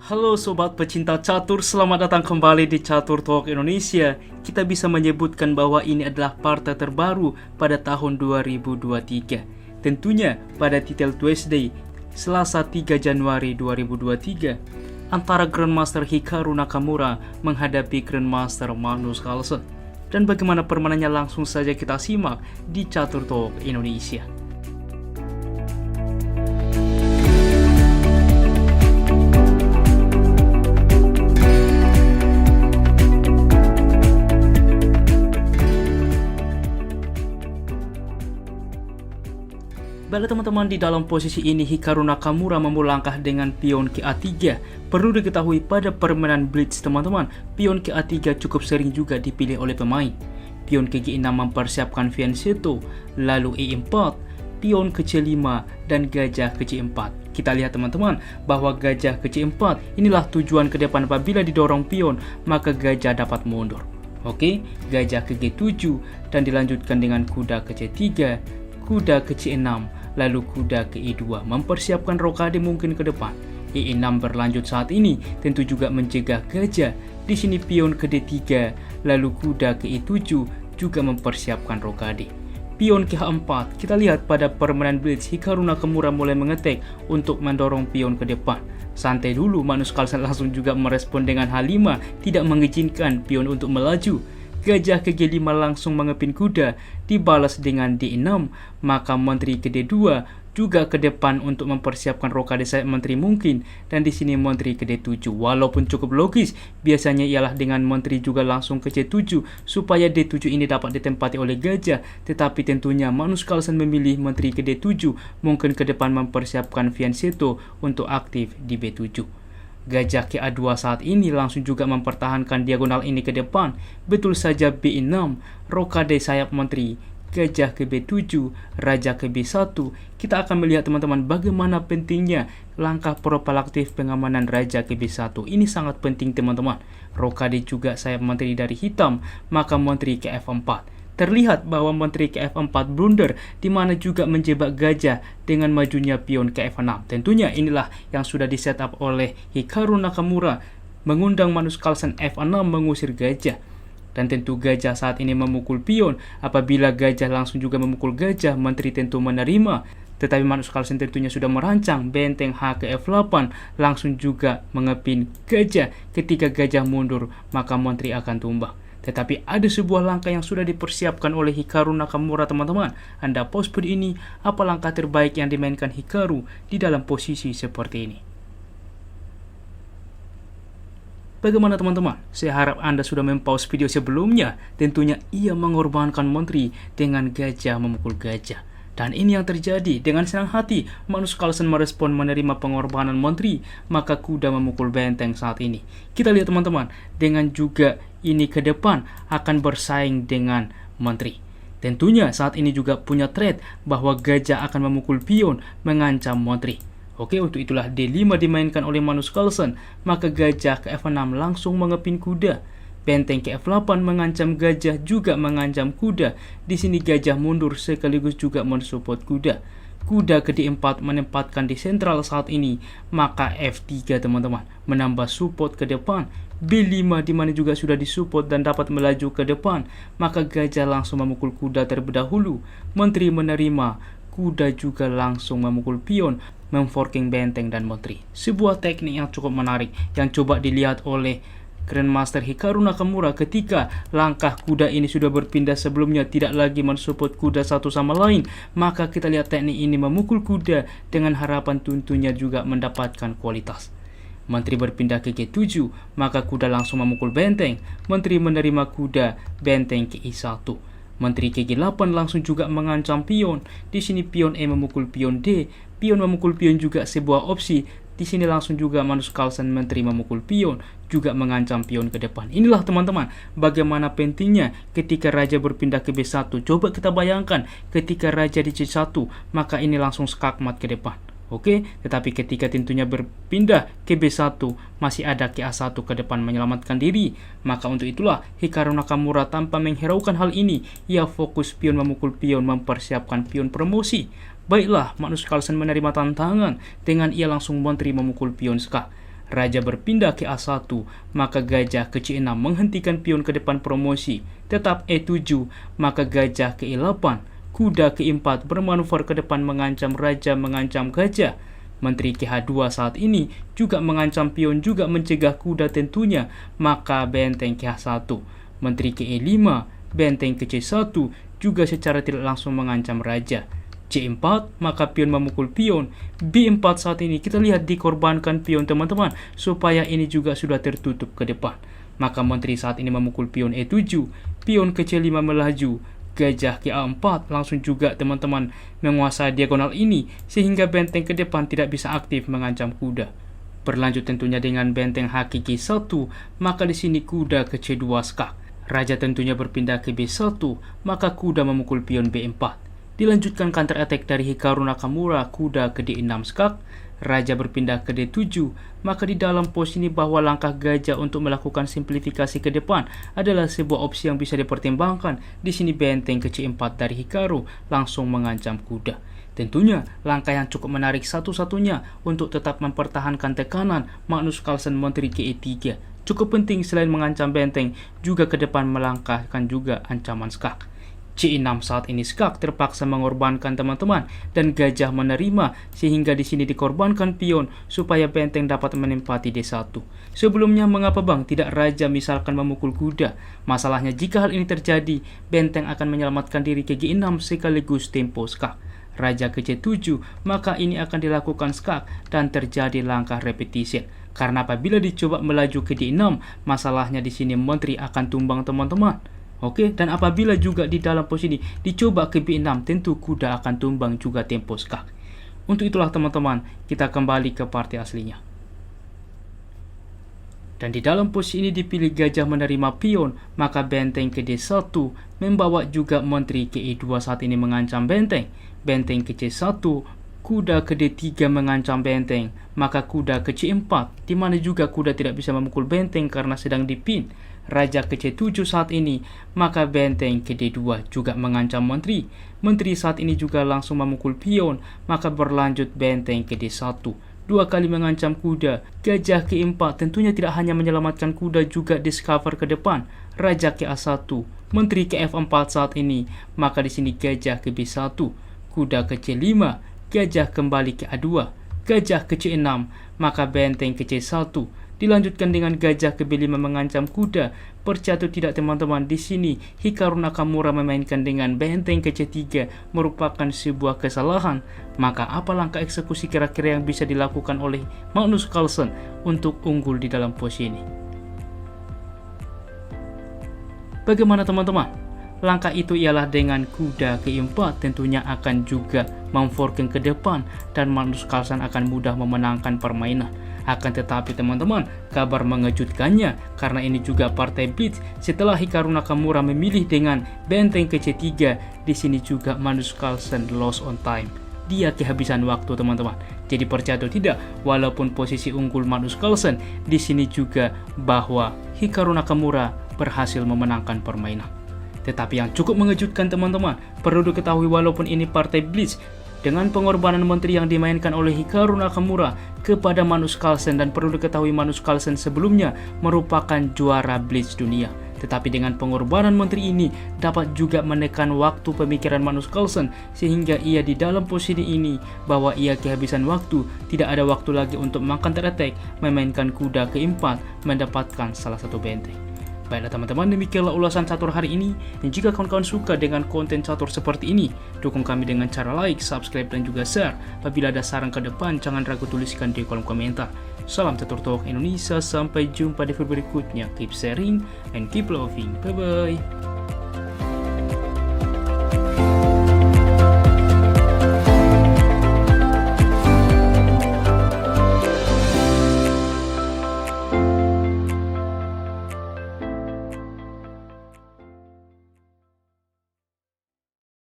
Halo sobat pecinta catur, selamat datang kembali di Catur Talk Indonesia. Kita bisa menyebutkan bahwa ini adalah partai terbaru pada tahun 2023. Tentunya pada titel Tuesday, Selasa 3 Januari 2023, antara Grandmaster Hikaru Nakamura menghadapi Grandmaster Magnus Carlsen. Dan bagaimana permainannya langsung saja kita simak di Catur Talk Indonesia. Baiklah teman-teman, di dalam posisi ini Hikaru Nakamura memulai langkah dengan pion ke A3. Perlu diketahui pada permainan Blitz teman-teman, pion ke A3 cukup sering juga dipilih oleh pemain. Pion ke G6 mempersiapkan fianchetto, lalu E4, pion ke C5, dan gajah ke C4. Kita lihat teman-teman bahwa gajah ke C4 inilah tujuan ke depan. Apabila didorong pion, maka gajah dapat mundur. Oke, gajah ke G7 dan dilanjutkan dengan kuda ke C3, kuda ke C6, lalu kuda ke E2, mempersiapkan rokade mungkin ke depan. E6 berlanjut saat ini tentu juga mencegah gajah. Di sini pion ke D3, lalu kuda ke E7 juga mempersiapkan rokade. Pion ke H4, kita lihat pada permainan Blitz, Hikaru Nakamura mulai mengetek untuk mendorong pion ke depan. Santai dulu, Magnus Carlsen langsung juga merespon dengan H5, tidak mengizinkan pion untuk melaju. Gajah ke G5 langsung mengepin kuda, dibalas dengan D6, maka menteri ke D2 juga ke depan untuk mempersiapkan rokade sayap menteri mungkin, dan di sini menteri ke D7. Walaupun cukup logis, biasanya ialah dengan menteri juga langsung ke C7 supaya D7 ini dapat ditempati oleh gajah, tetapi tentunya Magnus Carlsen memilih menteri ke D7, mungkin ke depan mempersiapkan fianchetto untuk aktif di B7. Gajah ke A2 saat ini langsung juga mempertahankan diagonal ini ke depan. Betul saja B6, rokade sayap menteri, gajah ke B7, raja ke B1. Kita akan melihat teman-teman bagaimana pentingnya langkah proaktif pengamanan raja ke B1. Ini sangat penting teman-teman. Rokade juga sayap menteri dari hitam, maka menteri ke F4. Terlihat bahwa menteri ke F4 blunder, di mana juga menjebak gajah dengan majunya pion ke F6. Tentunya inilah yang sudah disetup oleh Hikaru Nakamura, mengundang Magnus Carlsen F6 mengusir gajah. Dan tentu gajah saat ini memukul pion. Apabila gajah langsung juga memukul gajah, menteri tentu menerima. Tetapi Magnus Carlsen tentunya sudah merancang benteng H ke F8, langsung juga mengepin gajah. Ketika gajah mundur, maka menteri akan tumbang. Tetapi ada sebuah langkah yang sudah dipersiapkan oleh Hikaru Nakamura teman-teman. Anda pause video ini, apa langkah terbaik yang dimainkan Hikaru di dalam posisi seperti ini? Bagaimana teman-teman? Saya harap Anda sudah mempause video sebelumnya. Tentunya ia mengorbankan menteri dengan gajah memukul gajah. Dan ini yang terjadi. Dengan senang hati, Magnus Carlsen merespon menerima pengorbanan menteri, maka kuda memukul benteng saat ini. Kita lihat teman-teman, dengan juga ini ke depan akan bersaing dengan menteri. Tentunya saat ini juga punya threat bahwa gajah akan memukul pion, mengancam menteri. Oke, untuk itulah D5 dimainkan oleh Magnus Carlsen, maka gajah ke F6 langsung mengepin kuda. Benteng ke F8 mengancam gajah, juga mengancam kuda. Di sini gajah mundur sekaligus juga mensupport kuda. Kuda ke D4 menempatkan di sentral saat ini, maka F3 teman-teman menambah support ke depan. B5 di mana juga sudah disupport dan dapat melaju ke depan, maka gajah langsung memukul kuda terlebih dahulu. Menteri menerima, kuda juga langsung memukul pion, memforking benteng dan menteri. Sebuah teknik yang cukup menarik yang coba dilihat oleh Grandmaster Hikaru Nakamura ketika langkah kuda ini sudah berpindah, sebelumnya tidak lagi mensupport kuda satu sama lain, maka kita lihat teknik ini memukul kuda dengan harapan tentunya juga mendapatkan kualitas. Menteri berpindah ke G7, maka kuda langsung memukul benteng. Menteri menerima kuda, benteng ke I1. Menteri ke G8 langsung juga mengancam pion. Di sini pion E memukul pion D, pion memukul pion juga sebuah opsi. Di sini langsung juga Magnus Carlsen menteri memukul pion, juga mengancam pion ke depan. Inilah teman-teman bagaimana pentingnya ketika raja berpindah ke B1. Coba kita bayangkan ketika raja di C1, maka ini langsung skakmat ke depan. Oke, tetapi ketika tentunya berpindah ke B1, masih ada ke A1 ke depan menyelamatkan diri. Maka untuk itulah Hikaru Nakamura tanpa menghiraukan hal ini, ia fokus pion memukul pion, mempersiapkan pion promosi. Baiklah, Magnus Carlsen menerima tantangan dengan ia langsung menteri memukul pion skak. Raja berpindah ke A1, maka gajah ke C6 menghentikan pion ke depan promosi. Tetap E7, maka gajah ke E8. Kuda ke E4 bermanuver ke depan mengancam raja, mengancam gajah. Menteri ke H2 saat ini juga mengancam pion, juga mencegah kuda tentunya, maka benteng ke H1. Menteri ke E5, benteng ke C1 juga secara tidak langsung mengancam raja. C4, maka pion memukul pion. B4 saat ini kita lihat dikorbankan pion teman-teman, supaya ini juga sudah tertutup ke depan. Maka menteri saat ini memukul pion E7, pion ke C5 melaju, gajah ke A4 langsung juga teman-teman menguasai diagonal ini, sehingga benteng ke depan tidak bisa aktif mengancam kuda. Berlanjut tentunya dengan benteng H ke G1, maka di sini kuda ke C2 skak. Raja tentunya berpindah ke B1, maka kuda memukul pion B4. Dilanjutkan counter attack dari Hikaru Nakamura, kuda ke D6 skak. Raja berpindah ke D7, maka di dalam posisi ini bahwa langkah gajah untuk melakukan simplifikasi ke depan adalah sebuah opsi yang bisa dipertimbangkan. Di sini benteng ke C4 dari Hikaru langsung mengancam kuda. Tentunya langkah yang cukup menarik satu-satunya untuk tetap mempertahankan tekanan Magnus Carlsen menteri ke E3. Cukup penting selain mengancam benteng, juga ke depan melangkahkan juga ancaman skak. C6 saat ini skak terpaksa mengorbankan teman-teman, dan gajah menerima, sehingga di sini dikorbankan pion supaya benteng dapat menempati D1. Sebelumnya mengapa bang tidak raja misalkan memukul kuda? Masalahnya jika hal ini terjadi, benteng akan menyelamatkan diri ke G6 sekaligus tempo skak. Raja ke C7, maka ini akan dilakukan skak dan terjadi langkah repetition. Karena apabila dicoba melaju ke D6, masalahnya di sini menteri akan tumbang teman-teman. Oke, dan apabila juga di dalam posisi dicoba ke B6, tentu kuda akan tumbang juga tempo skak. Untuk itulah teman-teman, kita kembali ke partai aslinya. Dan di dalam posisi ini dipilih gajah menerima pion, maka benteng ke D1 membawa juga menteri ke E2 saat ini mengancam benteng. Benteng ke C1, kuda ke D3 mengancam benteng, maka kuda ke C4, di mana juga kuda tidak bisa memukul benteng karena sedang dipin. Raja ke C7 saat ini, maka benteng ke D2 juga mengancam menteri. Menteri saat ini juga langsung memukul pion, maka berlanjut benteng ke D1. Dua kali mengancam kuda. Gajah ke E4 tentunya tidak hanya menyelamatkan kuda, juga discover ke depan. Raja ke A1, menteri ke F4 saat ini, maka di sini gajah ke B1, kuda ke C5, gajah kembali ke A2, gajah ke C6, maka benteng ke C1. Dilanjutkan dengan gajah ke B5 mengancam kuda. Percaya atau tidak teman-teman, di sini Hikaru Nakamura memainkan dengan benteng ke C3 merupakan sebuah kesalahan. Maka apa langkah eksekusi kira-kira yang bisa dilakukan oleh Magnus Carlsen untuk unggul di dalam posisi ini? Bagaimana teman-teman? Langkah itu ialah dengan kuda ke E4 tentunya akan juga memforking ke depan, dan Magnus Carlsen akan mudah memenangkan permainan. Akan tetapi teman-teman, kabar mengejutkannya karena ini juga partai blitz setelah Hikaru Nakamura memilih dengan benteng ke C3. Di sini juga Magnus Carlsen lost on time. Dia kehabisan waktu teman-teman. Jadi percaya atau tidak, walaupun posisi unggul Magnus Carlsen, di sini juga bahwa Hikaru Nakamura berhasil memenangkan permainan. Tetapi yang cukup mengejutkan teman-teman, perlu diketahui walaupun ini partai blitz, dengan pengorbanan menteri yang dimainkan oleh Hikaru Nakamura kepada Magnus Carlsen, dan perlu diketahui Magnus Carlsen sebelumnya merupakan juara blitz dunia. Tetapi dengan pengorbanan menteri ini dapat juga menekan waktu pemikiran Magnus Carlsen, sehingga ia di dalam posisi ini bahwa ia kehabisan waktu, tidak ada waktu lagi untuk counter attack, memainkan kuda ke E4, mendapatkan salah satu benteng. Baiklah teman-teman, demikianlah ulasan catur hari ini. Dan jika kawan-kawan suka dengan konten catur seperti ini, dukung kami dengan cara like, subscribe, dan juga share. Apabila ada saran ke depan, jangan ragu tuliskan di kolom komentar. Salam Catur Talk Indonesia, sampai jumpa di video berikutnya. Keep sharing and keep loving. Bye-bye.